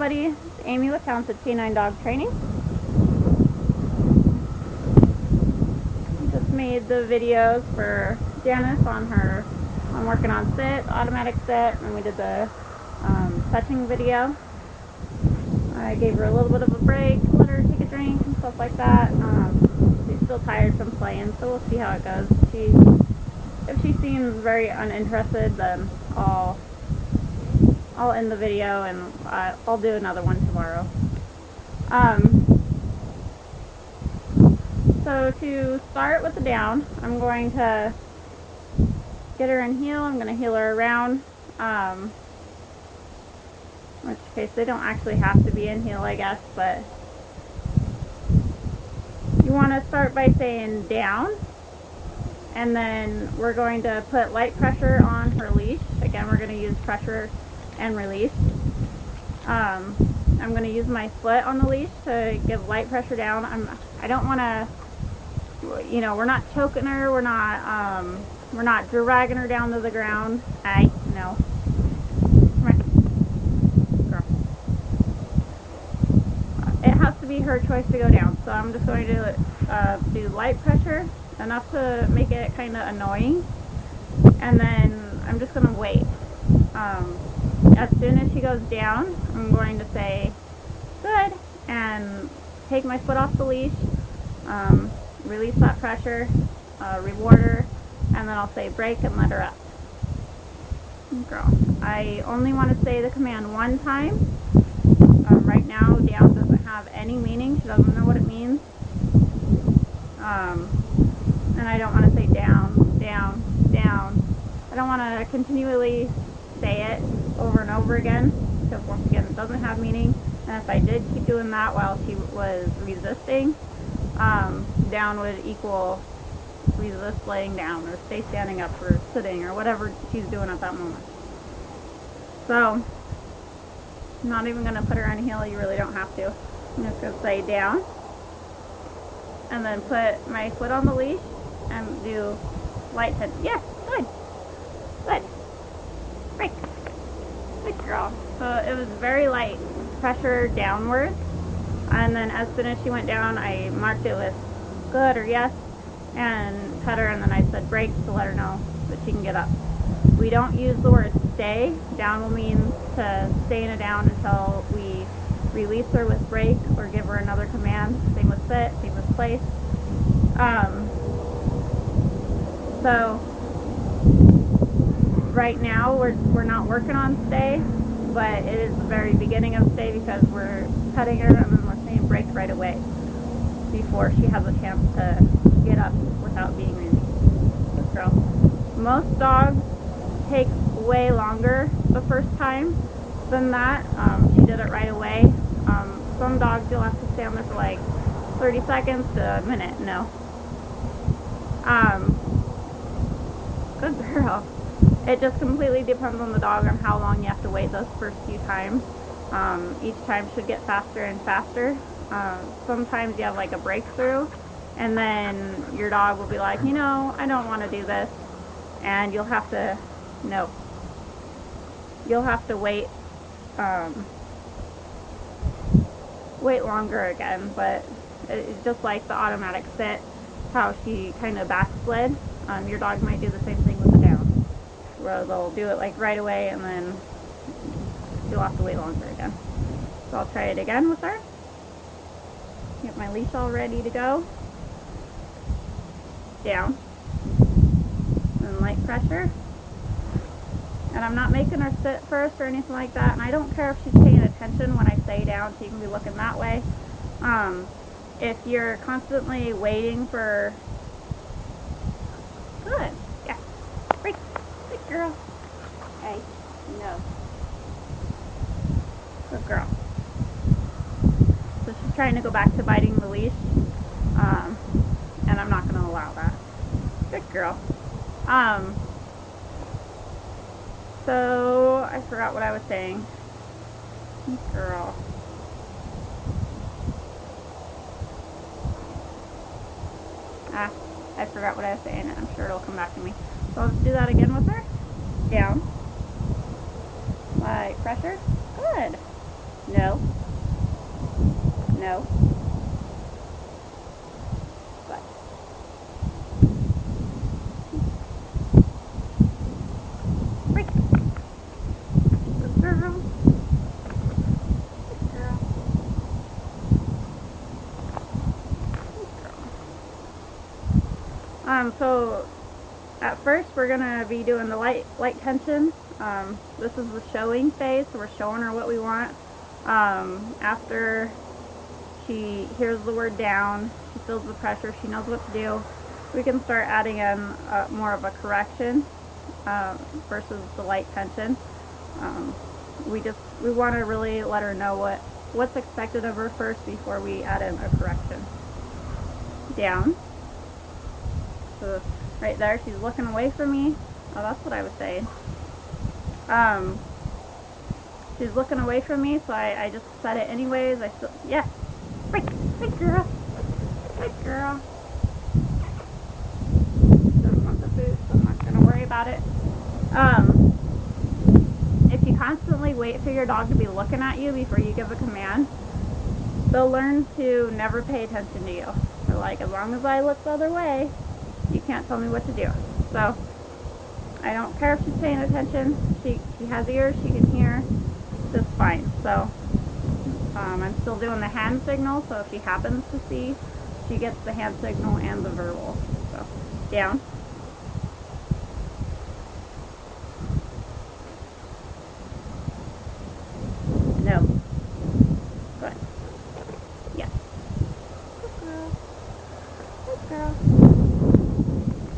everybody. It's Amy with Talented Canine Dog Training. Just made the videos for Janice on working on sit, automatic sit, and we did the touching video. I gave her a little bit of a break, let her take a drink and stuff like that. She's still tired from playing, so we'll see how it goes. If she seems very uninterested, then I'll end the video and I'll do another one tomorrow. So to start with the down, I'm going to get her in heel. I'm going to heel her around. In which case they don't actually have to be in heel, I guess, but you want to start by saying down, and then we're going to put light pressure on her leash. Again, we're going to use pressure and release. I'm going to use my foot on the leash to give light pressure down. I don't want to, you know, we're not choking her, we're not dragging her down to the ground. No. Come here. Girl. It has to be her choice to go down, so I'm just going to do light pressure, enough to make it kind of annoying, and then I'm just going to wait. As soon as she goes down, I'm going to say good and take my foot off the leash, release that pressure, reward her, and then I'll say break and let her up. Girl. I only want to say the command one time. Right now, down doesn't have any meaning. She doesn't know what it means. And I don't want to say down, down, down. I don't want to continually say it over and over again, because once again it doesn't have meaning. And if I did keep doing that while she was resisting, down would equal resist laying down, or stay standing up, or sitting, or whatever she's doing at that moment. So I'm not even going to put her on heel. You really don't have to. I'm just going to say down, and then put my foot on the leash and do light tension. Yeah, good. Good. Break. Good girl. So it was very light pressure downward, and then as soon as she went down, I marked it with good or yes and pet her, and then I said break to let her know that she can get up. We don't use the word stay. Down will mean to stay in a down until we release her with break or give her another command. Same with sit, same with place. So right now we're not working on stay, but it is the very beginning of stay because we're petting her and then we're saying break right away before she has a chance to get up without being released. Good girl. Most dogs take way longer the first time than that. She did it right away. Some dogs you'll have to stay on there for like 30 seconds to a minute. No. Good girl. It just completely depends on the dog on how long you have to wait those first few times. Each time should get faster and faster. Sometimes you have like a breakthrough, and then your dog will be like, you know, I don't want to do this, and you'll have to, no, you'll have to wait, wait longer again. But it's just like the automatic sit, how she kind of backslid. Your dog might do the same thing with the down, where they'll do it like right away, and then you'll have to wait longer again. So I'll try it again with her. Get my leash all ready to go. Down. And light pressure. And I'm not making her sit first or anything like that. And I don't care if she's paying attention when I say down. She can be looking that way. If you're constantly waiting for... Good. Yeah. Break. Good girl. Hey. No. Good girl. So she's trying to go back to biting the leash, and I'm not going to allow that. Good girl. So I forgot what I was saying. Good girl. I forgot what I was saying, and I'm sure it'll come back to me. So I'll just do that again with her. Down. Light pressure. Good. No. No. But. Break. Good girl. Good girl. Good girl. So at first we're gonna be doing the light tension. This is the showing phase, so we're showing her what we want. After she hears the word down, she feels the pressure, she knows what to do, we can start adding in more of a correction versus the light tension. We want to really let her know what's expected of her first before we add in a correction. Down. So right there, she's looking away from me. Oh, that's what I was saying. She's looking away from me, so I just set it anyways. Yes. Good girl. Good girl. Doesn't want the food, so I'm not going to worry about it. If you constantly wait for your dog to be looking at you before you give a command, they'll learn to never pay attention to you. They're like, as long as I look the other way, you can't tell me what to do. So I don't care if she's paying attention. She has ears, she can hear just fine. So I'm still doing the hand signal, so if she happens to see, she gets the hand signal and the verbal. So down. No. Good. Yes. Good girl. Good girl.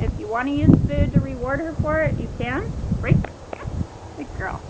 If you want to use food to reward her for it, you can. Break. Good girl.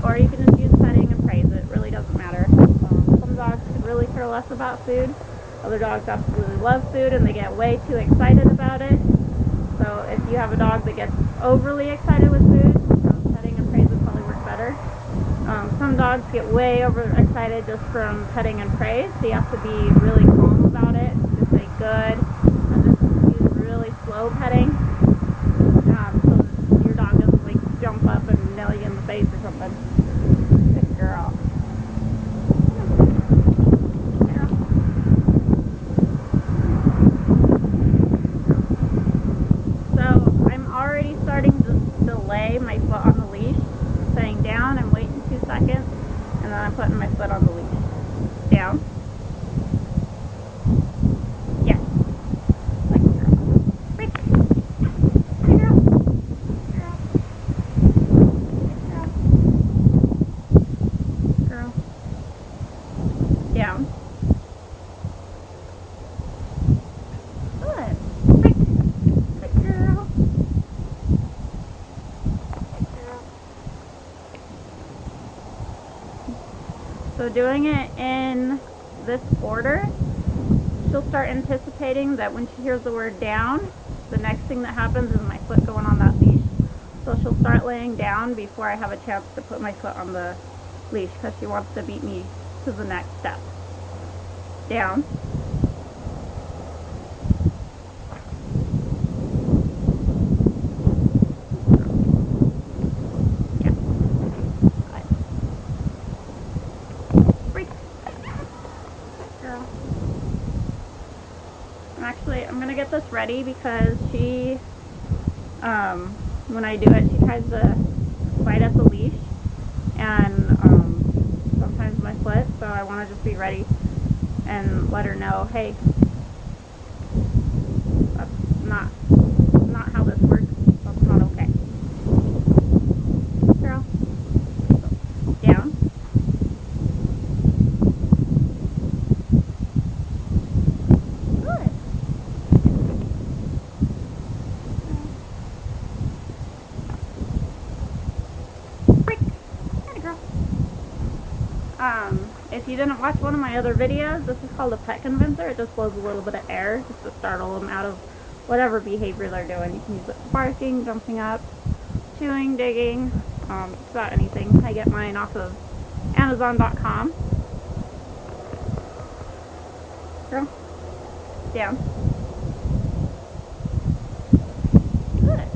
Or you can just use petting and praise. It really doesn't matter. Some dogs could really care less about food. Other dogs absolutely love food and they get way too excited about it. So if you have a dog that gets overly excited with food, petting and praise would probably work better. Some dogs get way overexcited just from petting and praise, so you have to be really calm about it. Just say good, and just use really slow petting, so your dog doesn't like jump up and nail you in the face or something. Good girl. So I'm already starting to delay my foot on the leash, saying down, I'm waiting 2 seconds, and then I'm putting my foot on the leash. Down. Yes. Like a girl. Break. Good girl. Good girl. Good girl. Girl. Down. Good. Break. Good girl. Good girl. So doing it in this order, she'll start anticipating that when she hears the word down, the next thing that happens is my foot going on that leash. So she'll start laying down before I have a chance to put my foot on the leash because she wants to beat me to the next step. Down. Yeah. Break. Girl. I'm going to get this ready because she, when I do it, she tries to bite at the leash and sometimes my foot, so I want to just be ready and let her know, hey, that's not how this works. That's not okay. Girl. Down. Good. Break. There you go. If you didn't watch one of my other videos, this is called a pet convincer. It just blows a little bit of air just to startle them out of whatever behavior they're doing. You can use it for barking, jumping up, chewing, digging, just about anything. I get mine off of Amazon.com. Girl. Down. Good.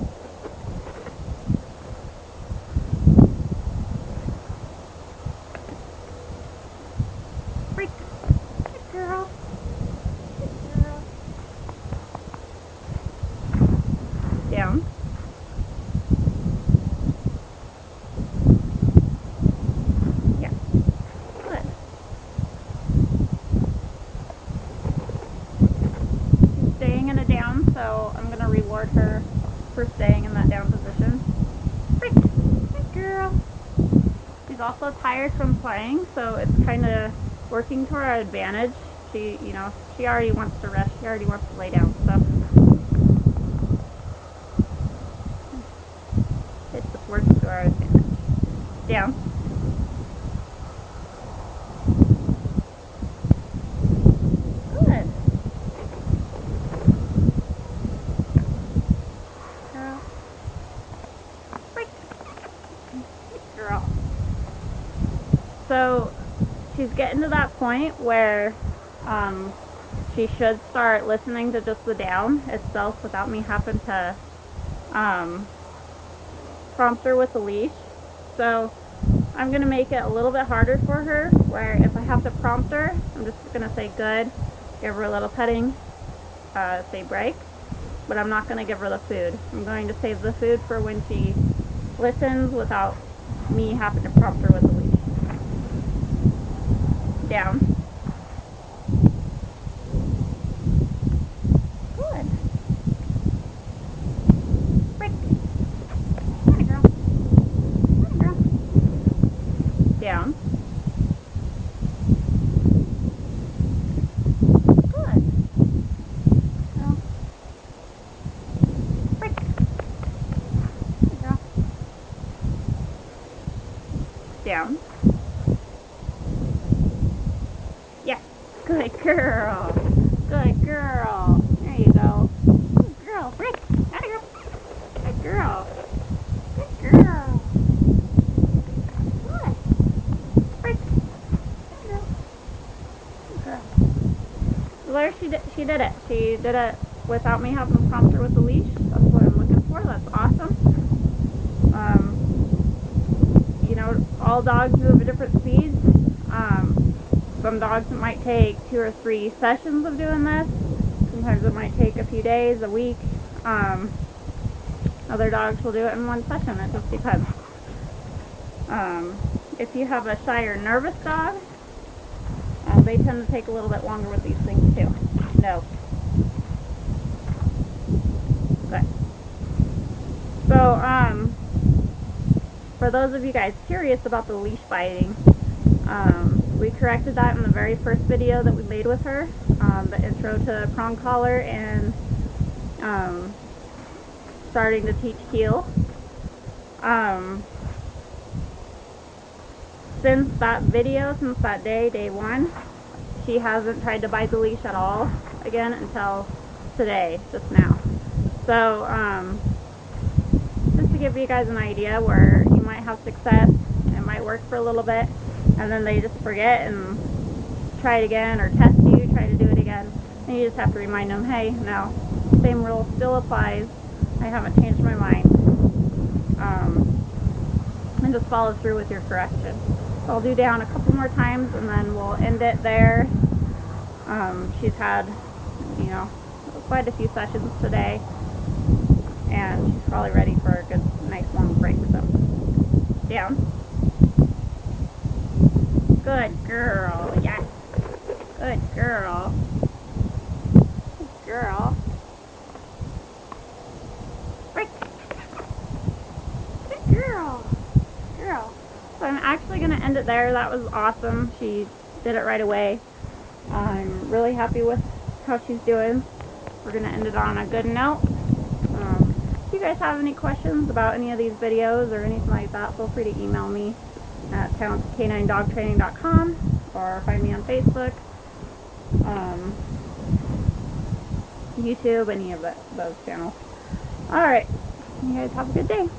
reward her for staying in that down position. Good girl. She's also tired from playing, so it's kind of working to our advantage. She already wants to rest. She already wants to lay down, so it just works to our advantage. Down. Good. Girl. Break. Good girl. So she's getting to that point where she should start listening to just the down itself without me having to prompt her with the leash. So I'm going to make it a little bit harder for her, where if I have to prompt her, I'm just going to say good, give her a little petting, say break, but I'm not going to give her the food. I'm going to save the food for when she listens without me having to prompt her with the leash. Down. Good. Break. Come on, girl. Come on, girl. Down. Good. Girl. Break. Good girl. Down. Yes. Good girl. Good girl. There you go. Good girl. Break. Out of here. Good girl. Good girl. Good. Break. Good girl. Good girl. There, she did it. She did it without me having to prompt her with the leash. That's what I'm looking for. That's awesome. All dogs move at different speeds. Some dogs might take 2 or 3 sessions of doing this. Sometimes it might take a few days, a week. Other dogs will do it in one session. It just depends. If you have a shy or nervous dog, they tend to take a little bit longer with these things too. No. Good. So, for those of you guys curious about the leash biting, we corrected that in the very first video that we made with her, the intro to prong collar and starting to teach heel. Since that video, since that day 1, she hasn't tried to bite the leash at all again until today, just now. So, just to give you guys an idea where you might have success, it might work for a little bit, and then they just forget and try it again, or test you, try to do it again, and you just have to remind them, hey, no, same rule still applies, I haven't changed my mind, and just follow through with your correction. So I'll do down a couple more times, and then we'll end it there. She's had, quite a few sessions today, and she's probably ready for a good, nice long break. So, down. Good girl. Yes. Good girl. Good girl. Break. Good girl. Good girl. So I'm actually going to end it there. That was awesome. She did it right away. I'm really happy with how she's doing. We're going to end it on a good note. If you guys have any questions about any of these videos or anything like that, feel free to email me at talented9dogtraining.com or find me on Facebook, YouTube, any of those channels. Alright, you guys have a good day.